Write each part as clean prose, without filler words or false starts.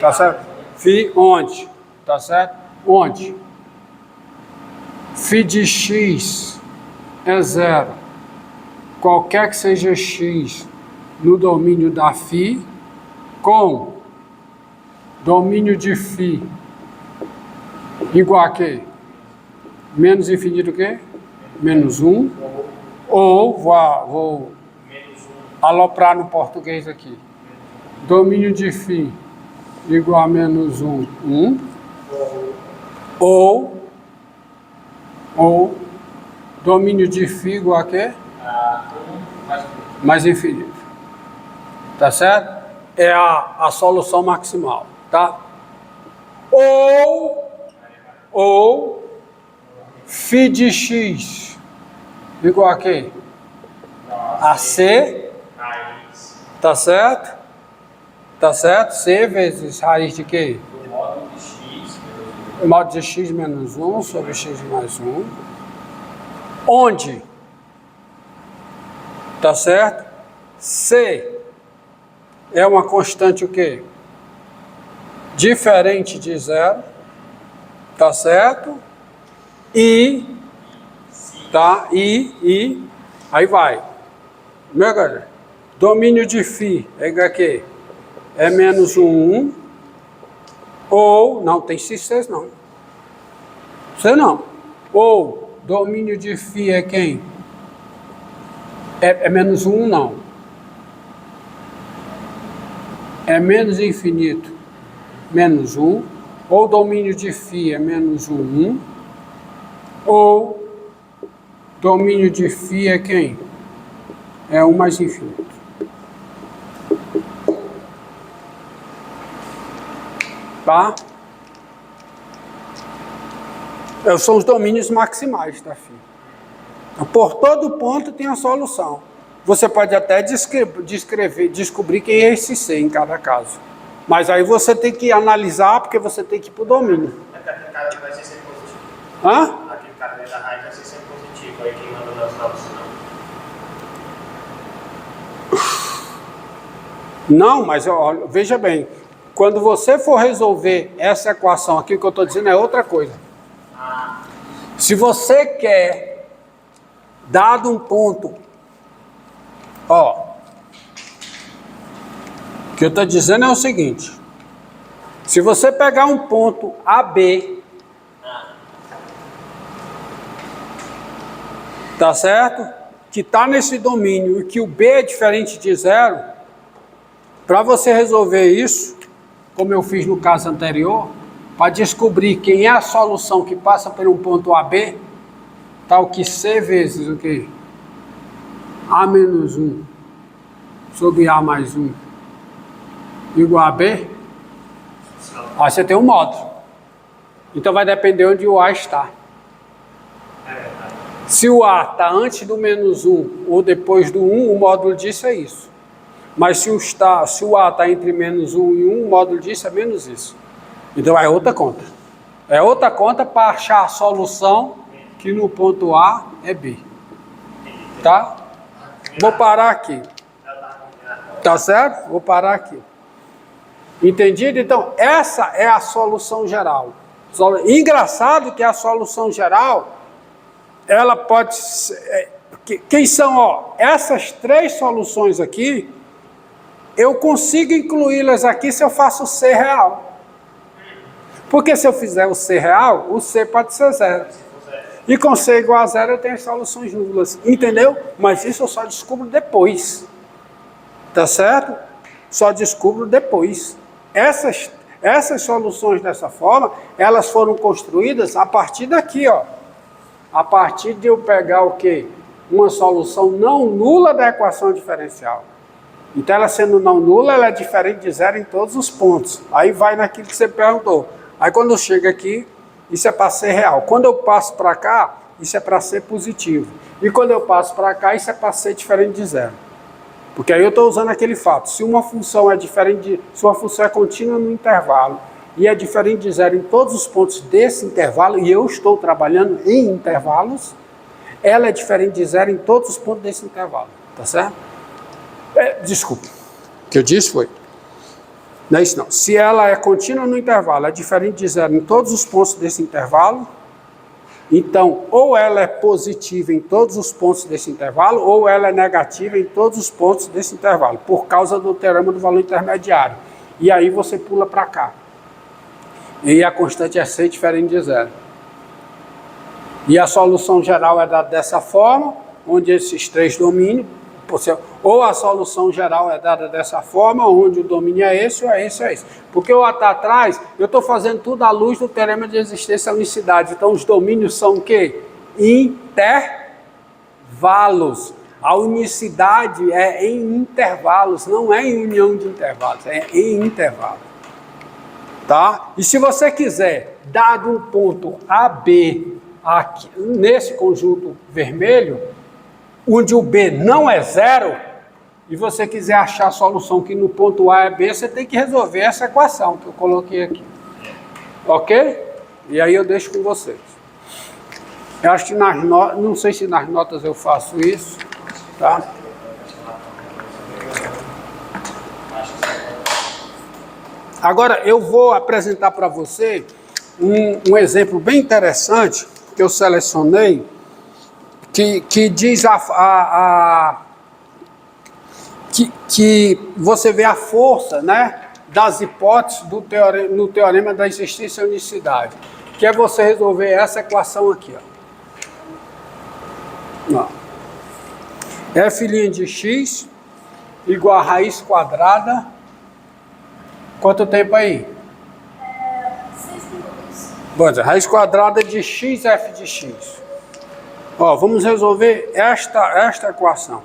Tá certo? Φ onde? Tá certo? Onde? Φ de x é zero. Qualquer que seja x no domínio da φ, com domínio de φ igual a quê? Menos infinito o quê? Menos 1. Ou, vou aloprar no português aqui. Domínio de φ igual a menos 1, 1. Ou domínio de φ igual a quê? Mais infinito. Tá certo? É a solução maximal, tá? Ou φ de x igual a quê? A C, tá certo? Tá certo? C vezes raiz de quê? Módulo de x menos 1 sobre x mais 1. Onde? Tá certo? C é uma constante o quê? Diferente de zero. Tá certo? E, tá? E, aí vai. Meu galera, domínio de φ é igual a quê? É menos 1, ou, não, tem x6 não. C não. Ou, domínio de φ é quem? É menos 1 não. É menos infinito, menos 1. Ou domínio de φ é menos 1. Ou domínio de φ é quem? É 1 mais infinito. Tá? São os domínios maximais da φ. Então, por todo ponto tem a solução. Você pode até descobrir quem é esse C em cada caso. Mas aí você tem que analisar, porque você tem que ir para o domínio. Aquele cara vai ser sempre positivo. Hã? Aquele cara da raiz vai ser sempre positivo. Aí quem manda nas novas não. Não, mas ó, veja bem. Quando você for resolver essa equação aqui, o que eu estou dizendo é outra coisa. Se você quer, dado um ponto, ó, o que eu estou dizendo é o seguinte: se você pegar um ponto AB, tá certo? Que está nesse domínio e que o B é diferente de zero, para você resolver isso, como eu fiz no caso anterior, para descobrir quem é a solução que passa por um ponto AB, tal que C vezes o quê? A menos 1 sobre A mais 1 igual a B, aí você tem um módulo. Então vai depender onde o A está. Se o A está antes do menos 1 ou depois do 1, o módulo disso é isso. Mas se o A está entre menos 1 e 1, o módulo disso é menos isso. Então é outra conta. É outra conta para achar a solução que no ponto A é B. Tá? Vou parar aqui. Tá certo? Vou parar aqui. Entendido? Então, essa é a solução geral. Engraçado que a solução geral, ela pode ser... Quem são, ó, essas três soluções aqui, eu consigo incluí-las aqui se eu faço o C real. Porque se eu fizer o C real, o C pode ser zero. E com C igual a zero eu tenho as soluções nulas. Entendeu? Mas isso eu só descubro depois. Tá certo? Só descubro depois. Essas soluções dessa forma, elas foram construídas a partir daqui, ó. A partir de eu pegar o quê? Uma solução não nula da equação diferencial. Então, ela sendo não nula, ela é diferente de zero em todos os pontos. Aí vai naquilo que você perguntou. Aí quando chega aqui, isso é para ser real. Quando eu passo para cá, isso é para ser positivo. E quando eu passo para cá, isso é para ser diferente de zero. Porque aí eu estou usando aquele fato. Se uma função é diferente se uma função é contínua no intervalo e é diferente de zero em todos os pontos desse intervalo, e eu estou trabalhando em intervalos, ela é diferente de zero em todos os pontos desse intervalo. Tá certo? Desculpa. O que eu disse foi... Não é isso não. Se ela é contínua no intervalo, é diferente de zero em todos os pontos desse intervalo, então ou ela é positiva em todos os pontos desse intervalo, ou ela é negativa em todos os pontos desse intervalo, por causa do teorema do valor intermediário. E aí você pula para cá. E a constante é C diferente de zero. E a solução geral é dada dessa forma, onde esses três domínios, ou a solução geral é dada dessa forma, onde o domínio é esse, ou é esse, ou é esse. Porque o está atrás, eu estou fazendo tudo à luz do teorema de existência da unicidade. Então os domínios são o quê? Intervalos. A unicidade é em intervalos, não é em união de intervalos, é em intervalos. Tá? E se você quiser, dado um ponto AB, aqui, nesse conjunto vermelho, onde o B não é zero, e você quiser achar a solução que no ponto A é B, você tem que resolver essa equação que eu coloquei aqui. Ok? E aí eu deixo com vocês. Eu acho que nas notas, não sei se nas notas eu faço isso, tá? Agora eu vou apresentar para você um exemplo bem interessante que eu selecionei, que diz que você vê a força, né, das hipóteses no teorema da existência e unicidade, que é você resolver essa equação aqui, ó. F' de x igual a raiz quadrada. Quanto tempo aí? 6 minutos. Bom, raiz quadrada de x f de x. Ó, vamos resolver esta equação.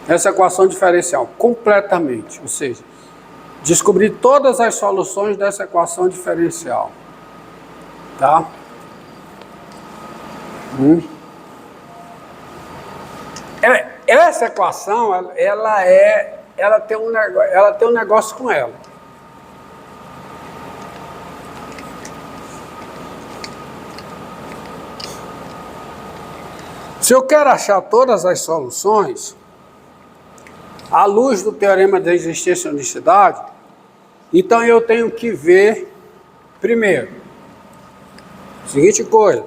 Essa equação diferencial, completamente. Ou seja, descobrir todas as soluções dessa equação diferencial. Tá? Essa equação, ela tem um negócio com ela. Se eu quero achar todas as soluções, à luz do teorema da existência e unicidade, então eu tenho que ver, primeiro, a seguinte coisa,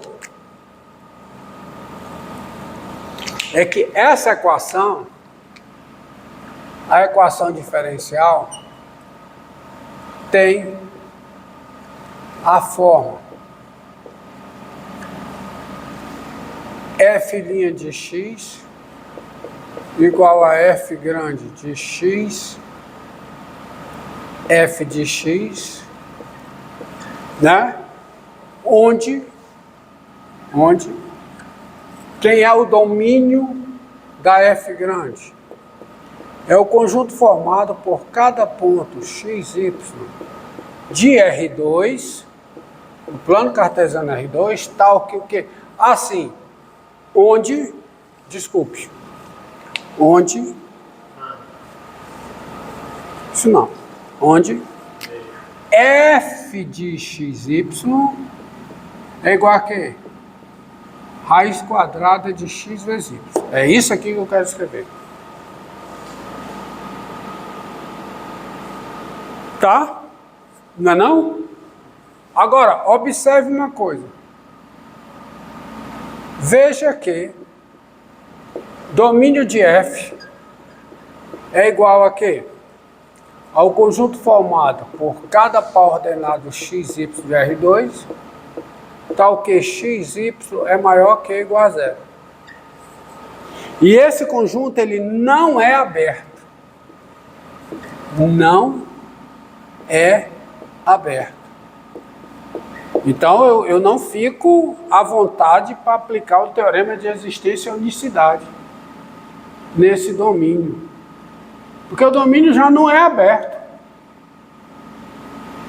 é que essa equação, a equação diferencial, tem a forma f' de x igual a f grande de x, f de x, né? Onde quem é o domínio da f grande? É o conjunto formado por cada ponto x, y de R2, o plano cartesiano R2, tal que o quê? Assim, onde f de xy é igual a quê? Raiz quadrada de x vezes y. É isso aqui que eu quero escrever. Tá? Não é não? Agora, observe uma coisa. Veja que domínio de f é igual a quê? Ao conjunto formado por cada par ordenado x, y de R2, tal que x, y é maior que ou igual a zero. E esse conjunto, ele não é aberto. Não é aberto. Então, eu não fico à vontade para aplicar o teorema de existência e unicidade nesse domínio. Porque o domínio já não é aberto.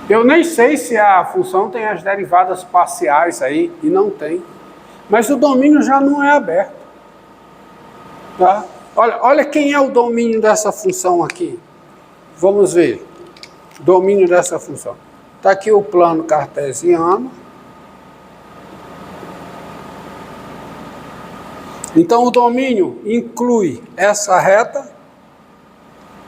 Eu nem sei se a função tem as derivadas parciais aí, e não tem. Mas o domínio já não é aberto. Tá? Olha quem é o domínio dessa função aqui. Vamos ver. Domínio dessa função. Está aqui o plano cartesiano. Então o domínio inclui essa reta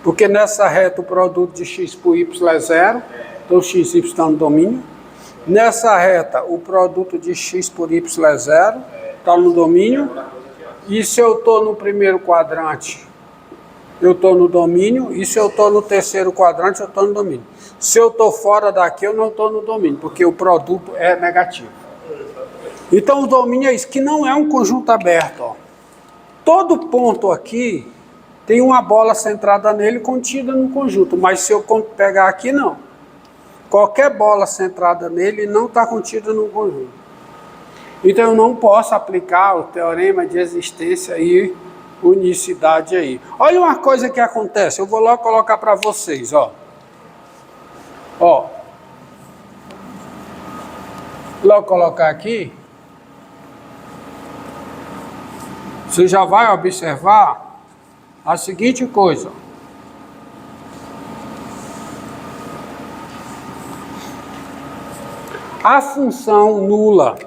Porque nessa reta o produto de x por y é zero, então x e y está no domínio. Nessa reta o produto de x por y é zero, está no domínio. E se eu estou no primeiro quadrante, eu estou no domínio. E se eu estou no terceiro quadrante, eu estou no domínio. Se eu estou fora daqui, eu não estou no domínio, porque o produto é negativo. Então o domínio é isso, que não é um conjunto aberto. Ó. Todo ponto aqui tem uma bola centrada nele contida no conjunto, mas se eu pegar aqui, não. Qualquer bola centrada nele não está contida no conjunto. Então eu não posso aplicar o teorema de existência e unicidade aí. Olha uma coisa que acontece, eu vou logo colocar para vocês, ó. Ó. Logo colocar aqui. Você já vai observar a seguinte coisa. A função nula.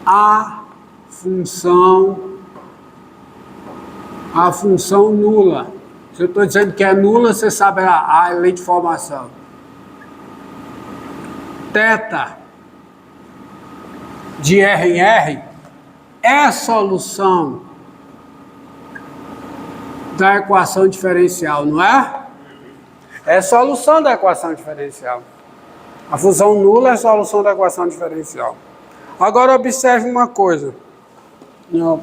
A função nula. Se eu estou dizendo que é nula, você sabe a lei de formação. Θ de R em R é solução da equação diferencial, não é? É solução da equação diferencial. A função nula é solução da equação diferencial. Agora observe uma coisa,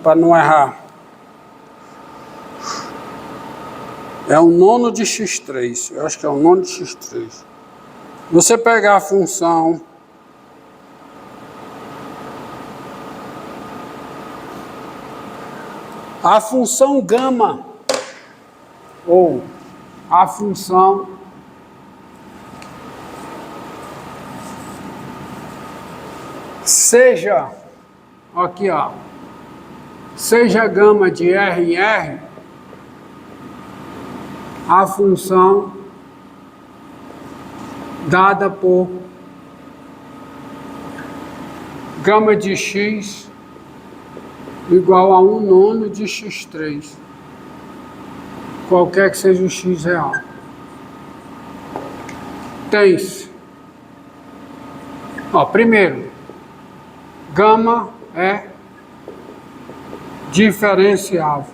para não errar. É o nono de x3. Eu acho que é o nono de x3. Você pegar a função gama, ou a função seja, aqui ó, seja gama de R em R, a função dada por gama de x igual a 1 nono de x3, qualquer que seja o x real. Tem-se, ó, primeiro, gama é diferenciável.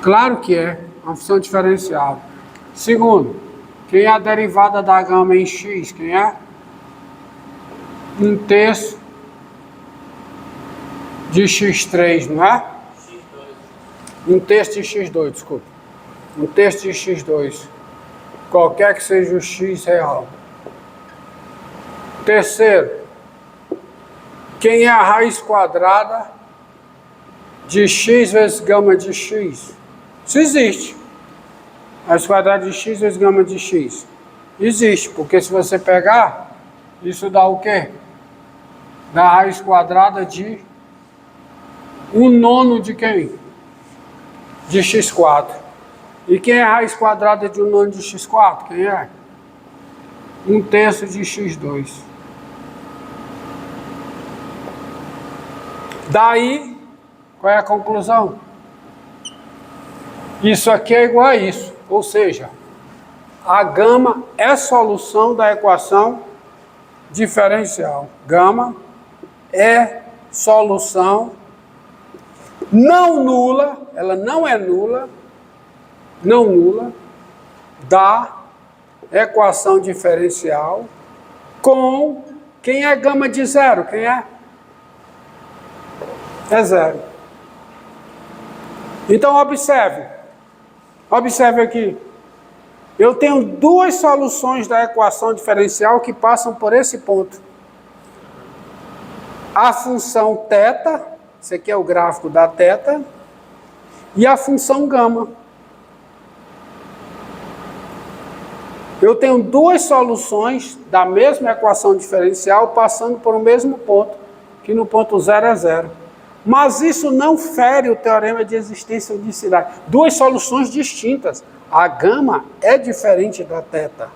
Claro que é uma função diferenciável. Segundo, quem é a derivada da gama em x? Quem é? 1/3 de x3, não é? 1/3 de x2, desculpa. 1/3 de x2. Qualquer que seja o x real. Terceiro, quem é a raiz quadrada de x vezes gama de x? Isso existe. Raiz quadrada de x vezes gama de x. Existe, porque se você pegar, isso dá o quê? Dá a raiz quadrada de 1 nono de quem? De x4. E quem é a raiz quadrada de 1 nono de x4? Quem é? 1/3 de x2. Daí, qual é a conclusão? Isso aqui é igual a isso. Ou seja, a gama é solução da equação diferencial. Gama é solução não nula, ela não é nula, não nula, da equação diferencial com quem é gama de zero? Quem é? É zero. Então observe aqui. Eu tenho duas soluções da equação diferencial que passam por esse ponto. A função θ, esse aqui é o gráfico da θ, e a função gama. Eu tenho duas soluções da mesma equação diferencial passando por o mesmo ponto, que no ponto 0 é zero. Mas isso não fere o teorema de existência e unicidade. Duas soluções distintas. A gama é diferente da θ.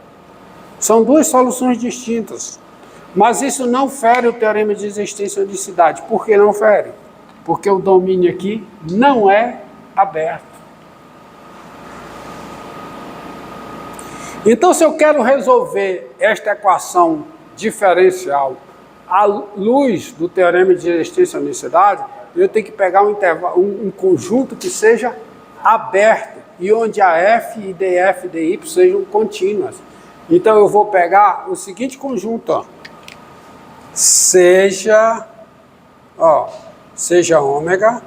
São duas soluções distintas. Mas isso não fere o teorema de existência e unicidade. Por que não fere? Porque o domínio aqui não é aberto. Então, se eu quero resolver esta equação diferencial à luz do teorema de resistência à unicidade, eu tenho que pegar um conjunto que seja aberto e onde a F e dF e dy sejam contínuas. Então, eu vou pegar o seguinte conjunto, ó. Seja ômega,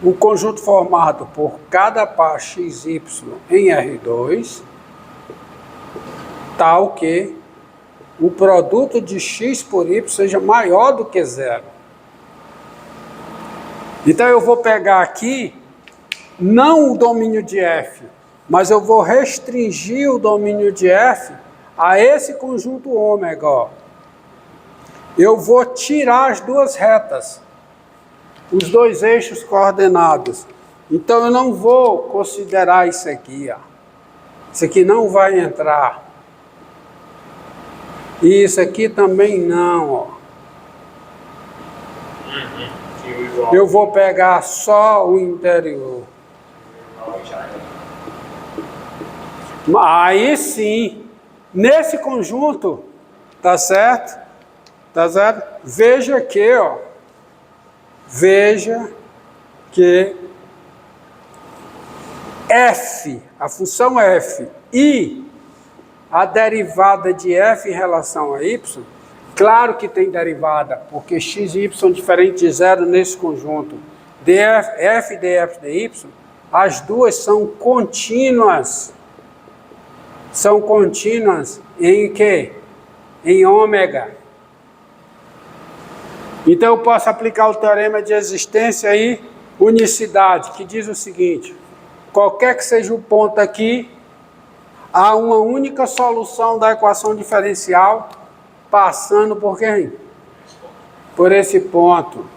o conjunto formado por cada par xy em R2, tal que o produto de x por y seja maior do que zero. Então eu vou pegar aqui, não o domínio de f, mas eu vou restringir o domínio de f a esse conjunto ômega, ó. Eu vou tirar as duas retas, os dois eixos coordenados. Então eu não vou considerar isso aqui, ó. Isso aqui não vai entrar. E isso aqui também não, ó. Eu vou pegar só o interior. Aí sim, nesse conjunto, tá certo? Tá certo? Veja que, ó. Veja que f, a função f e a derivada de f em relação a y, claro que tem derivada, porque x e y diferente de zero nesse conjunto. F, df, dy, as duas são contínuas. São contínuas em quê? Em ômega. Então eu posso aplicar o teorema de existência e unicidade, que diz o seguinte: qualquer que seja o ponto aqui, há uma única solução da equação diferencial passando por quem? Por esse ponto.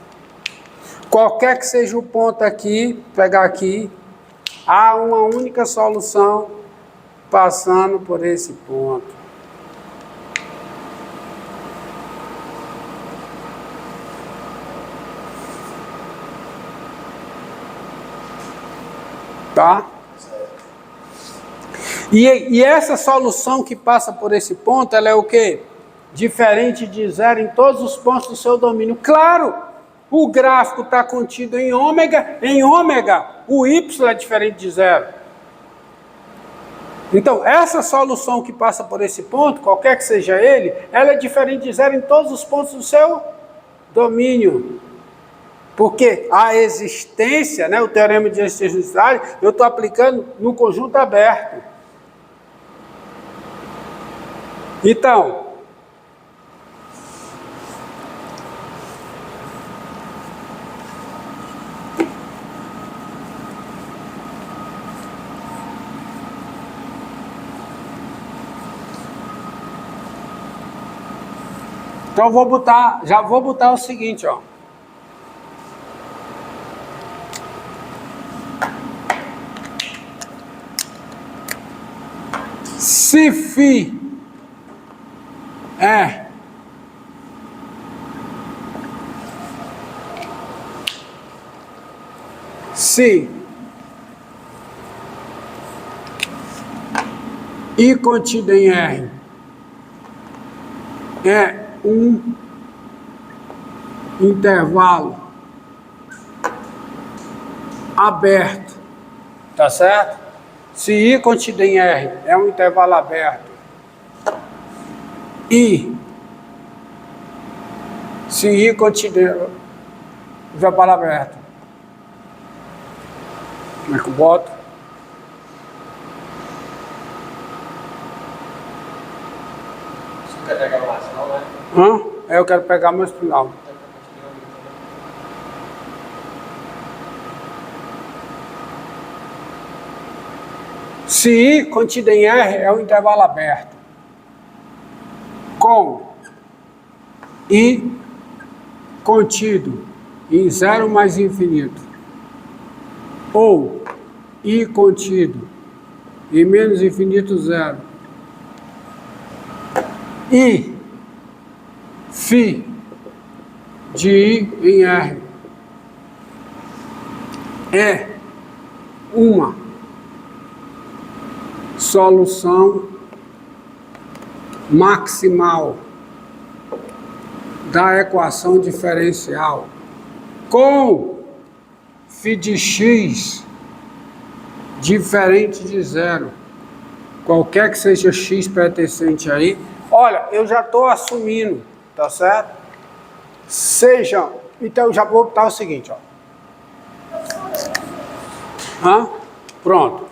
Qualquer que seja o ponto aqui, pegar aqui, há uma única solução passando por esse ponto. Tá? E essa solução que passa por esse ponto, ela é o quê? Diferente de zero em todos os pontos do seu domínio. Claro, o gráfico está contido em ômega, o y é diferente de zero. Então, essa solução que passa por esse ponto, qualquer que seja ele, ela é diferente de zero em todos os pontos do seu domínio. Porque a existência, né, o teorema de existência, eu estou aplicando no conjunto aberto. Então, já vou botar o seguinte, ó. Se φ é se I contido em R é um intervalo aberto, tá certo? Se I contido em R é um intervalo aberto e se I contido em intervalo aberto, como é que eu boto? Você quer pegar o máximo, né? Eu quero pegar meu final. Se I contido em R é um intervalo aberto, com I contido em zero mais infinito, ou I contido em menos infinito zero, e φ de I em R é uma solução maximal da equação diferencial com φ de x diferente de zero, qualquer que seja x pertencente aí. Olha, eu já estou assumindo, tá certo? Seja, então eu já vou botar o seguinte, ó. Pronto.